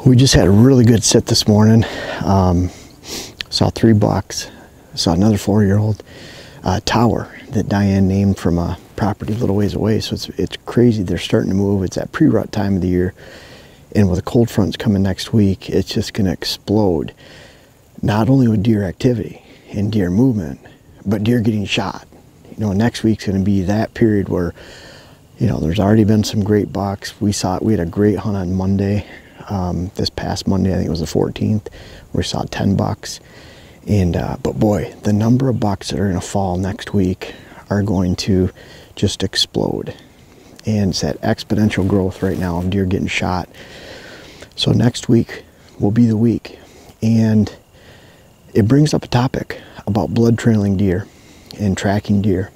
We just had a really good sit this morning. Saw 3 bucks. Saw another 4-year-old tower that Diane named from a property a little ways away. So it's crazy. They're starting to move. It's that pre-rut time of the year. And with the cold fronts coming next week, it's just going to explode. Not only with deer activity and deer movement, but deer getting shot. You know, next week's going to be that period where, you know, there's already been some great bucks. We had a great hunt on Monday. This past Monday, I think it was the 14th, where we saw 10 bucks. And, but boy, the number of bucks that are going to fall next week are going to just explode. And it's that exponential growth right now of deer getting shot. So next week will be the week. And it brings up a topic about blood trailing deer and tracking deer.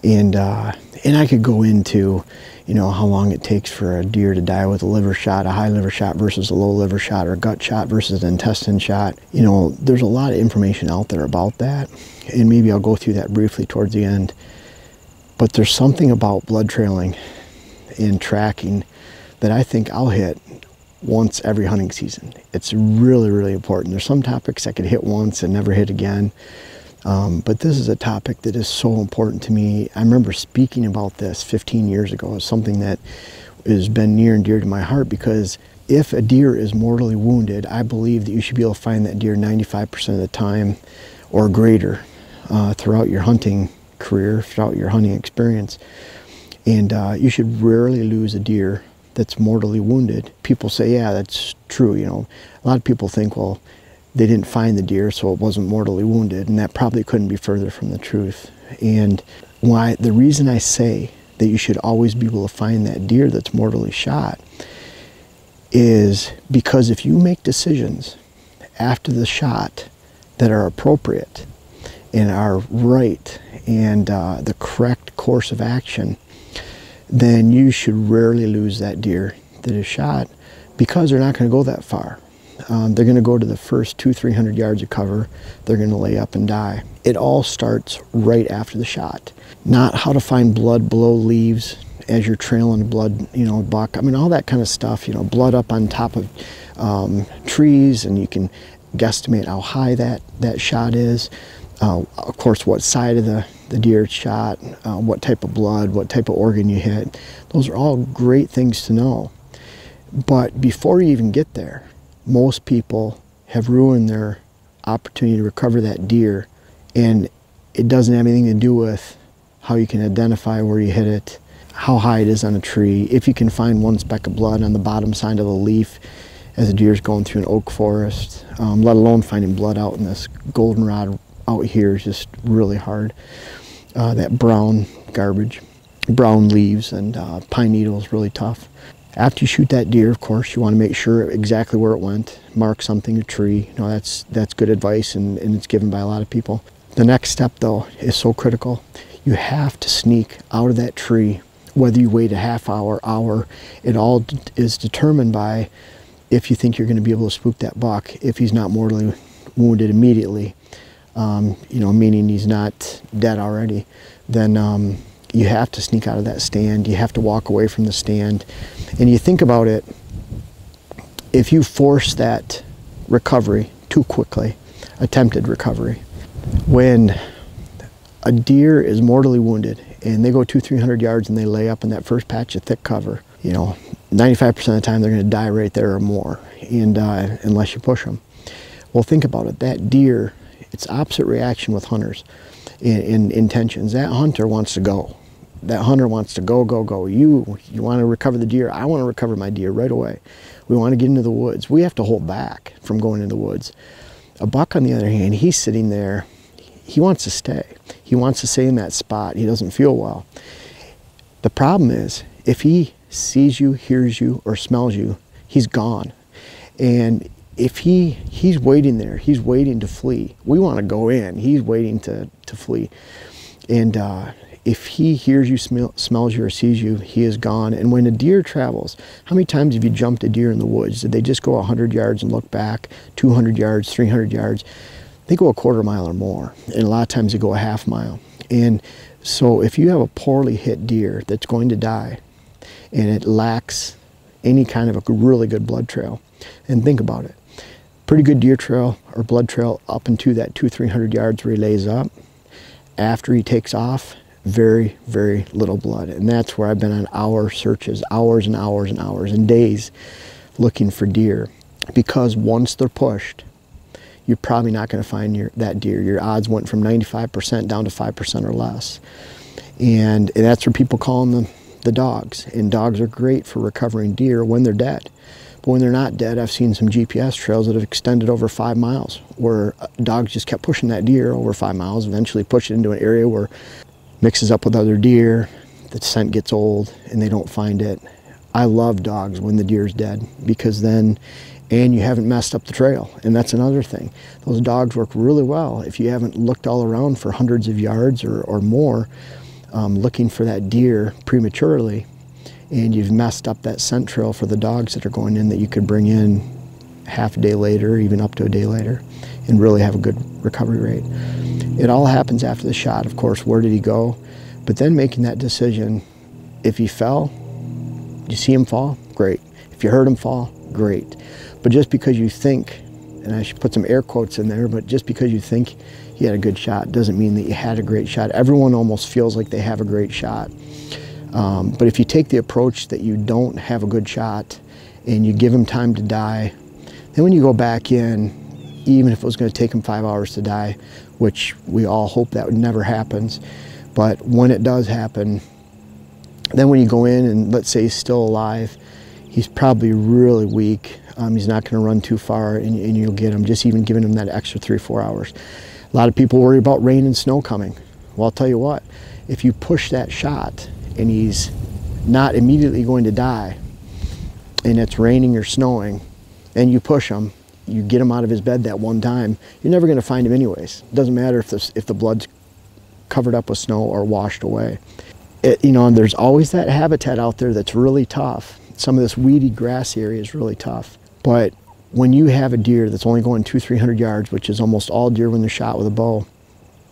And I could go into, you know, how long it takes for a deer to die with a liver shot, a high liver shot versus a low liver shot, or a gut shot versus an intestine shot. You know, there's a lot of information out there about that, and maybe I'll go through that briefly towards the end. But there's something about blood trailing and tracking that I think I'll hit once every hunting season. It's really, really important. There's some topics I could hit once and never hit again. But this is a topic that is so important to me. I remember speaking about this 15 years ago. It's something that has been near and dear to my heart, because if a deer is mortally wounded, I believe that you should be able to find that deer 95% of the time or greater throughout your hunting career, throughout your hunting experience. And you should rarely lose a deer that's mortally wounded. People say, yeah, that's true. You know, a lot of people think, well, they didn't find the deer, so it wasn't mortally wounded, and that probably couldn't be further from the truth. And the reason I say that you should always be able to find that deer that's mortally shot is because if you make decisions after the shot that are appropriate and are right and the correct course of action, then you should rarely lose that deer that is shot, because they're not going to go that far. They're going to go to the first 200-300 yards of cover. They're going to lay up and die. It all starts right after the shot. Not how to find blood below leaves as you're trailing a blood, you know, buck. I mean, all that kind of stuff, you know, blood up on top of trees, and you can guesstimate how high that shot is. Of course, what side of the deer shot, what type of blood, what type of organ you hit. Those are all great things to know. But before you even get there, most people have ruined their opportunity to recover that deer, and it doesn't have anything to do with how you can identify where you hit it, how high it is on a tree, if you can find one speck of blood on the bottom side of a leaf as a deer is going through an oak forest, let alone finding blood out in this goldenrod out here is just really hard. That brown garbage, brown leaves and pine needle is really tough. After you shoot that deer, of course, you want to make sure exactly where it went. Mark something, a tree. You know, that's good advice, and it's given by a lot of people. The next step, though, is so critical. You have to sneak out of that tree, whether you wait a half hour. It all is determined by if you think you're going to be able to spook that buck if he's not mortally wounded immediately. You know, meaning he's not dead already. Then you have to sneak out of that stand. You have to walk away from the stand. And you think about it, if you force that recovery too quickly, attempted recovery, when a deer is mortally wounded and they go 200-300 yards and they lay up in that first patch of thick cover, you know, 95% of the time they're going to die right there or more, and unless you push them. Well, think about it. That deer, it's opposite reaction with hunters in intentions. That hunter wants to go. That hunter wants to go, go, go. You want to recover the deer. I want to recover my deer right away. We want to get into the woods. We have to hold back from going into the woods. A buck, on the other hand, he's sitting there. He wants to stay. He wants to stay in that spot. He doesn't feel well. The problem is, if he sees you, hears you, or smells you, he's gone. And if he's waiting there, he's waiting to flee. We want to go in. He's waiting to flee. And if he hears you, smells you, or sees you, he is gone. And when a deer travels, how many times have you jumped a deer in the woods? Did they just go 100 yards and look back, 200 yards, 300 yards? They go a quarter mile or more. And a lot of times they go a half mile. And so if you have a poorly hit deer that's going to die, and it lacks any kind of a really good blood trail, And think about it. Pretty good deer trail or blood trail up into that 200-300 yards where he lays up. After he takes off, very, very little blood. And that's where I've been on hour searches, hours and hours and hours and days looking for deer. Because once they're pushed, you're probably not going to find that deer. Your odds went from 95% down to 5% or less. And that's where people call them the dogs. And dogs are great for recovering deer when they're dead. But when they're not dead, I've seen some GPS trails that have extended over 5 miles, where dogs just kept pushing that deer over 5 miles, eventually push it into an area where it mixes up with other deer, the scent gets old, and they don't find it. I love dogs when the deer's dead, because then, and you haven't messed up the trail. And that's another thing. Those dogs work really well if you haven't looked all around for hundreds of yards or more, looking for that deer prematurely, and you've messed up that scent trail for the dogs that are going in that you could bring in half a day later, even up to a day later, and really have a good recovery rate. It all happens after the shot, of course. Where did he go? But then making that decision, if he fell, you see him fall, great. If you heard him fall, great. But just because you think, and I should put some air quotes in there, but just because you think he had a good shot doesn't mean that you had a great shot. Everyone almost feels like they have a great shot. But if you take the approach that you don't have a good shot and you give him time to die, then when you go back in, even if it was going to take him 5 hours to die, which we all hope that never happens, but when it does happen, then when you go in and let's say he's still alive, he's probably really weak. He's not going to run too far, and you'll get him, just even giving him that extra 3-4 hours. A lot of people worry about rain and snow coming. Well, I'll tell you what, if you push that shot and he's not immediately going to die, and it's raining or snowing, and you push him, you get him out of his bed that one time, you're never going to find him anyways. It doesn't matter if the blood's covered up with snow or washed away. And there's always that habitat out there that's really tough. Some of this weedy grass area is really tough. But when you have a deer that's only going 200-300 yards, which is almost all deer when they're shot with a bow,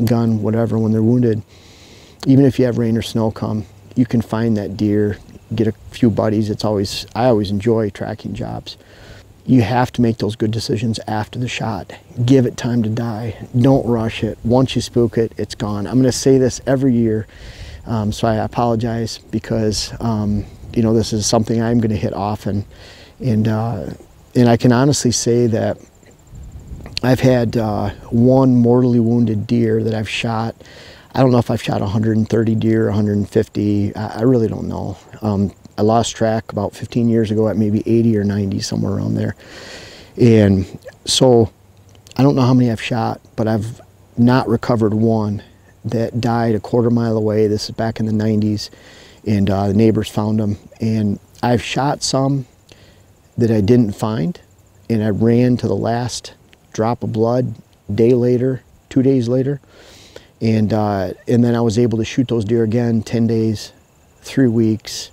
gun, whatever, when they're wounded, even if you have rain or snow come, you can find that deer, get a few buddies. I always enjoy tracking jobs. You have to make those good decisions after the shot. Give it time to die. Don't rush it. Once you spook it, it's gone. I'm going to say this every year, so I apologize, because this is something I'm going to hit often, and I can honestly say that I've had one mortally wounded deer that I've shot. I don't know if I've shot 130 deer, 150. I really don't know. I lost track about 15 years ago at maybe 80 or 90, somewhere around there. And so I don't know how many I've shot, but I've not recovered one that died a quarter-mile away. This is back in the 90s, and the neighbors found them. And I've shot some that I didn't find, and I ran to the last drop of blood day later, 2 days later. And then I was able to shoot those deer again 10 days, 3 weeks,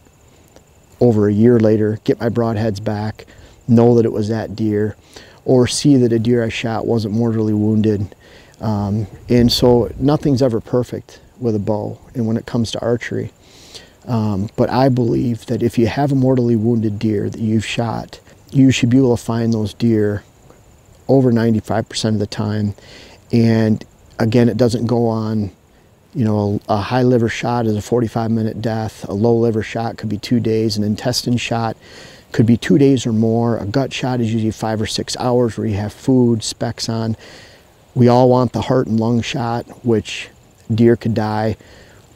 over a year later, get my broadheads back, know that it was that deer, or see that a deer I shot wasn't mortally wounded. And so nothing's ever perfect with a bow and when it comes to archery. But I believe that if you have a mortally wounded deer that you've shot, you should be able to find those deer over 95% of the time. And again, it doesn't go on, a high liver shot is a 45-minute death. A low liver shot could be 2 days. An intestine shot could be 2 days or more. A gut shot is usually 5 or 6 hours where you have food, specs on. We all want the heart and lung shot, which deer could die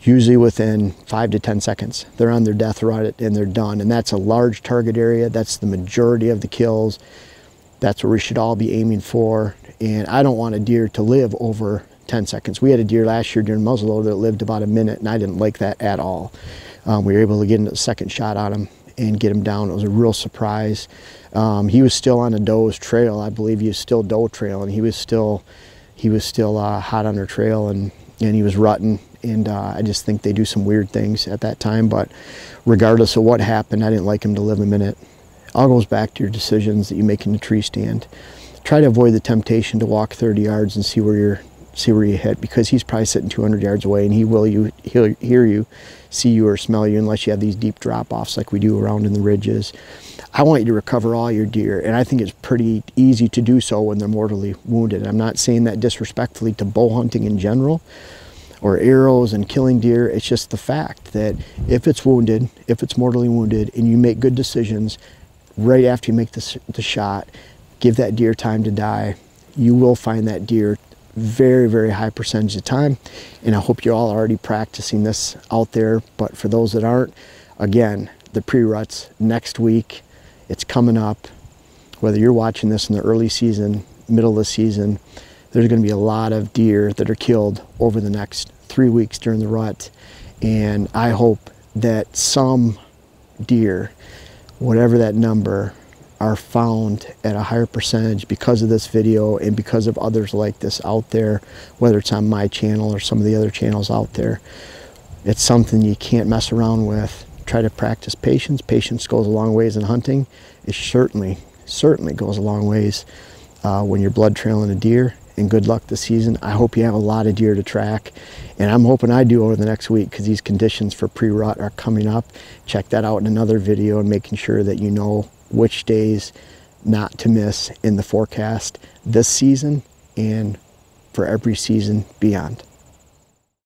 usually within 5 to 10 seconds. They're on their death rut and they're done. And that's a large target area. That's the majority of the kills. That's what we should all be aiming for. And I don't want a deer to live over 10 seconds. We had a deer last year during muzzleloader that lived about a minute, and I didn't like that at all. We were able to get a second shot on him and get him down. It was a real surprise. He was still on a doe's trail. I believe he was still doe trail, and he was still hot on her trail, and he was rutting. And I just think they do some weird things at that time. But regardless of what happened, I didn't like him to live a minute. It all goes back to your decisions that you make in the tree stand. Try to avoid the temptation to walk 30 yards and see where you hit, because he's probably sitting 200 yards away, and he'll hear you, see you, or smell you, unless you have these deep drop-offs like we do around in the ridges. I want you to recover all your deer, and I think it's pretty easy to do so when they're mortally wounded. I'm not saying that disrespectfully to bow hunting in general, or arrows and killing deer. It's just the fact that if it's wounded, if it's mortally wounded, and you make good decisions right after you make the shot, give that deer time to die, you will find that deer very, very high percentage of the time. And I hope you're all already practicing this out there. But for those that aren't, again, the pre-ruts next week, it's coming up. Whether you're watching this in the early season, middle of the season, there's going to be a lot of deer that are killed over the next 3 weeks during the rut. And I hope that some deer, whatever that number, are found at a higher percentage because of this video and because of others like this out there, whether it's on my channel or some of the other channels out there. It's something you can't mess around with. Try to practice patience. Patience goes a long ways in hunting. It certainly goes a long ways when you're blood trailing a deer. And good luck this season. I hope you have a lot of deer to track, and I'm hoping I do over the next week, because these conditions for pre-rut are coming up. Check that out in another video, and making sure that you know which days not to miss in the forecast this season and for every season beyond.